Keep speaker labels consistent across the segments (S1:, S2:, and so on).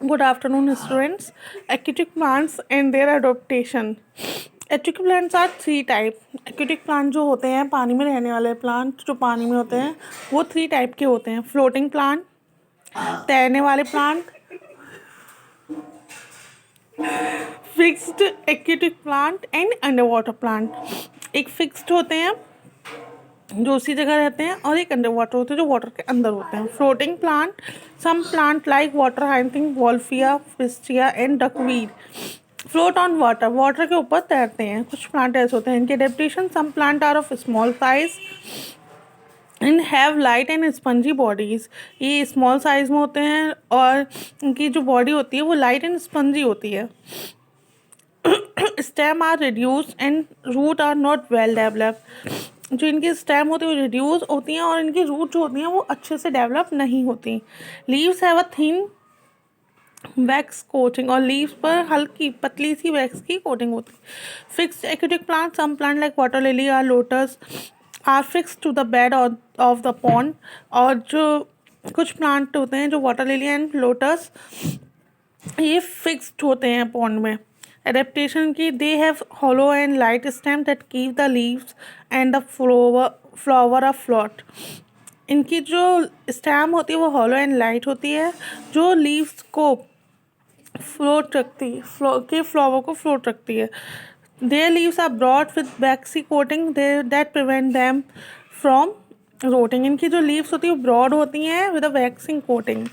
S1: Good afternoon, students. Aquatic plants and their adaptation. Aquatic plants are three type. Aquatic plant जो होते हैं पानी में रहने वाले प्लांट जो पानी में होते हैं वो थ्री टाइप के होते हैं. फ्लोटिंग प्लांट, तैरने वाले plant, fixed aquatic plant and under water plant. एक फिक्स्ड होते हैं जो उसी जगह रहते हैं और एक अंडर वाटर होते हैं जो वाटर के अंदर होते हैं. Floating plant, some plant like water हाइंथिंग, wolffia, pistia and duckweed float on water. Water के ऊपर तैरते हैं. कुछ प्लांट ऐसे होते हैं. इनके adaptation, some plant are of small size and have light and spongy bodies. ये स्मॉल साइज में होते हैं और इनकी जो बॉडी होती है वो लाइट एंड स्पंजी होती है. Stem are reduce and root are not well developed. जो इनकी स्टेम होती है वो रिड्यूस होती हैं और इनकी रूट जो होती हैं वो अच्छे से डेवलप नहीं होती. Leaves have a thin wax coating और लीव्स पर हल्की पतली सी वैक्स की कोटिंग होती है. Fixed aquatic plant, some plant like water lily और lotus are fix to the bed of the pond. और जो कुछ प्लांट होते हैं जो वाटर लिली एंड लोटस ये फिक्स्ड होते हैं पॉन्ड में. एडेप्टेशन की, they have hollow and light stem that keep the leaves and the flower afloat. इनकी जो स्टेम होती है वो हॉलो एंड लाइट होती है जो लीव्स को फ्लोट रखती है, फ्लावर को फ्लोट रखती है. Their leaves are broad with waxy coating that prevent them from rotting. इनकी जो लीव्स होती है वो ब्रॉड होती हैं with a waxing coating.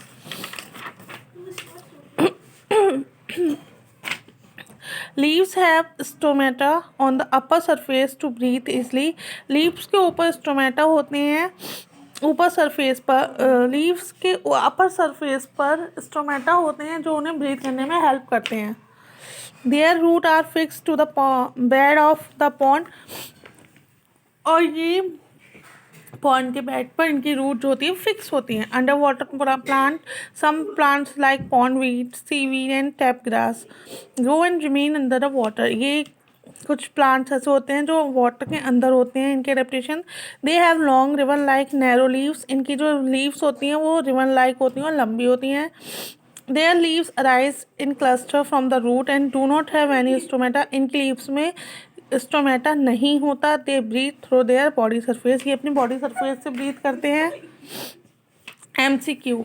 S1: Leaves have stomata on the upper surface to breathe easily. Leaves के ऊपर स्टोमेटा होते हैं ऊपर सरफेस पर. लीव्स के अपर सरफेस पर स्टोमेटा होते हैं जो उन्हें ब्रीथ करने में हेल्प करते हैं. Their root are fix to the bed of the pond. और ये पॉन्ड के बेड पर इनकी रूट जो होती है फिक्स होती हैं. Under water plant, some plants like pond weed, seaweed and tape grass grow and remain under the water. ये कुछ प्लांट्स ऐसे होते हैं जो वाटर के अंदर होते हैं. इनके adaptation, they have long ribbon like narrow leaves. इनकी जो लीव्स होती हैं वो रिबन लाइक होती हैं और लंबी होती हैं. Their leaves arise in cluster from the root and do not have any stomata. इनकी लीव्स में स्टोमेटा नहीं होता. They breathe through their body surface. ये अपनी बॉडी सरफेस से ब्रीथ करते हैं. MCQ,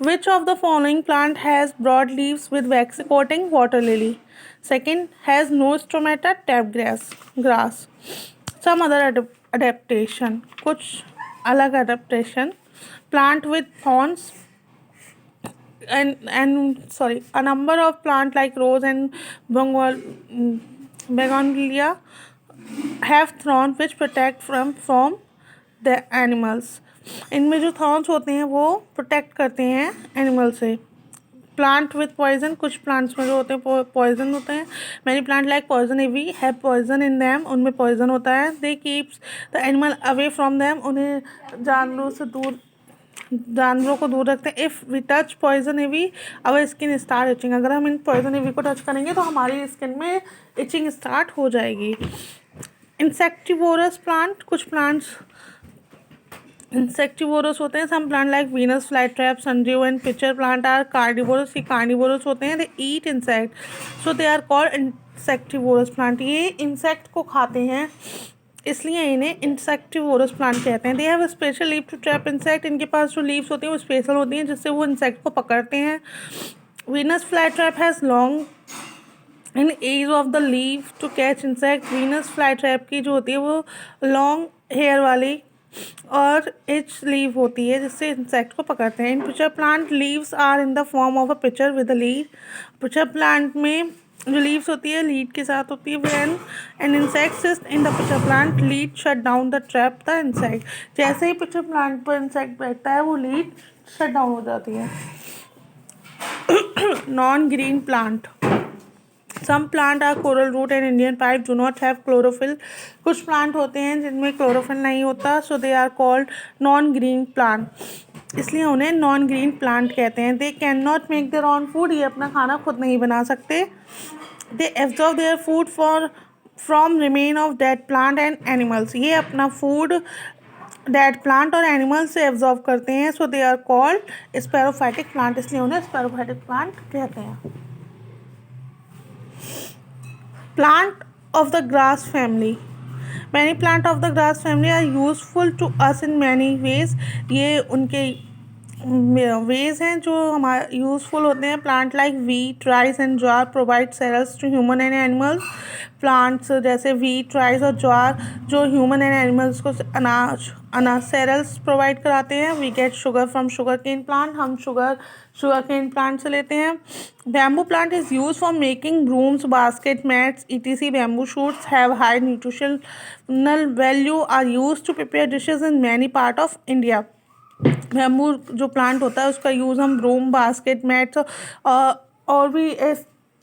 S1: which of the following plant has broad leaves with waxy coating? Water lily. Second, has no stomata? Tap grass. Some other adaptation. कुछ अलग adaptation. Plant with thorns and sorry, a number of plant like rose and begonia have thorns which protect from the animals. इनमें जो thorns होते हैं वो protect करते हैं animal से. प्लांट विथ पॉइजन, कुछ प्लांट्स में जो होते हैं पॉइजन होते हैं. Many plant like poison ivy have poison in them. उनमें पॉइजन होता है. They keeps the animal away from them. उन्हें जानवरों को दूर रखते हैं. इफ़ वी टच पॉइजन इवी अवर स्किन स्टार्ट इचिंग. अगर हम इन पॉइजन इवी को टच करेंगे तो हमारी स्किन में इचिंग स्टार्ट हो जाएगी. इंसेक्टिवोरस प्लांट, कुछ प्लांट्स इंसेक्टिवोरस होते हैं. Some plant like Venus fly trap, sundew and pitcher plant are carnivorous. ये कार्डिवोरस होते हैं. They eat insect so they are called insectivorous plant. ये इंसेक्ट को खाते हैं इसलिए इन्हें इंसेक्टिवोरस प्लांट कहते हैं. They have special leave to trap insect. इनके पास जो लीव्स होती हैं वो स्पेशल होती हैं जिससे वो इंसेक्ट को पकड़ते हैं. Venus fly trap has long in edge of the leave to catch insect. Venus fly trap की जो होती है वो लॉन्ग हेयर वाली और एच लीव होती है जिससे इंसेक्ट को पकड़ते हैं. In pitcher plant leaves are in the form of a pitcher with a lid. Pitcher plant में जो लीव्स होती है लीड के साथ होती है. When an insect sits in the pitcher plant lid shut down the trap the insect. जैसे ही पिक्चर प्लांट पर इंसेक्ट बैठता है वो लीड शट डाउन हो जाती है. Non green plant, some plant are coral root and Indian pipe do not have chlorophyll. कुछ प्लांट होते हैं जिनमें क्लोरोफिल नहीं होता. So they are called non green plant. इसलिए उन्हें नॉन ग्रीन प्लांट कहते हैं. They can not make their own food. ये अपना खाना खुद नहीं बना सकते. They absorb their food from remain of dead plant and animals. ये अपना फूड डेड प्लांट और एनिमल से एब्जॉर्व करते हैं, so they are called saprophytic plant, इसलिए उन्हें स्पैरोफाइटिक प्लांट कहते हैं। Plant of the grass family, many plant of the grass family are useful to us in many ways, ये उनके वेज हैं जो हमारे यूजफुल होते हैं। Plant like wheat, rice and jowar provide cereals to human and animals, plants जैसे wheat, rice और ज्वार जो ह्यूमन एंड एनिमल्स को अनाज सेरल्स प्रोवाइड कराते हैं। We get sugar from sugar cane plant, हम शुगर केन प्लांट से लेते हैं। Bamboo plant is use for making brooms, basket, mats etc. Bamboo shoots have high nutritional value, are use to prepare dishes in many part of India. Bamboo जो plant होता है उसका use हम broom, basket, mats और भी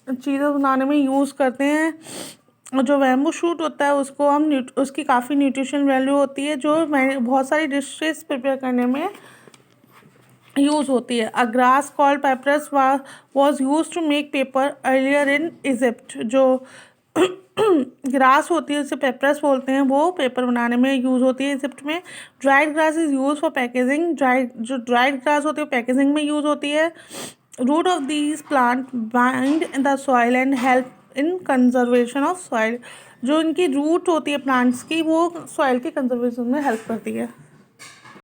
S1: चीज़ें बनाने में यूज़ करते हैं। जो बैम्बू शूट होता है उसको हम उसकी काफ़ी न्यूट्रिशन वैल्यू होती है जो बहुत सारी डिशेस प्रिपेयर करने में यूज़ होती है। A grass called papyrus was use to make paper earlier in Egypt, जो ग्रास होती है उसे पेपरस बोलते हैं, वो पेपर बनाने में यूज़ होती है इजिप्ट में। Dried grass is use for packaging, dried grass होती है पैकेजिंग में यूज़ होती है। Root of these plant bind in the soil and help in conservation of soil, जो इनकी रूट होती है प्लांट्स की वो सॉइल के कंजर्वेशन में हेल्प करती है।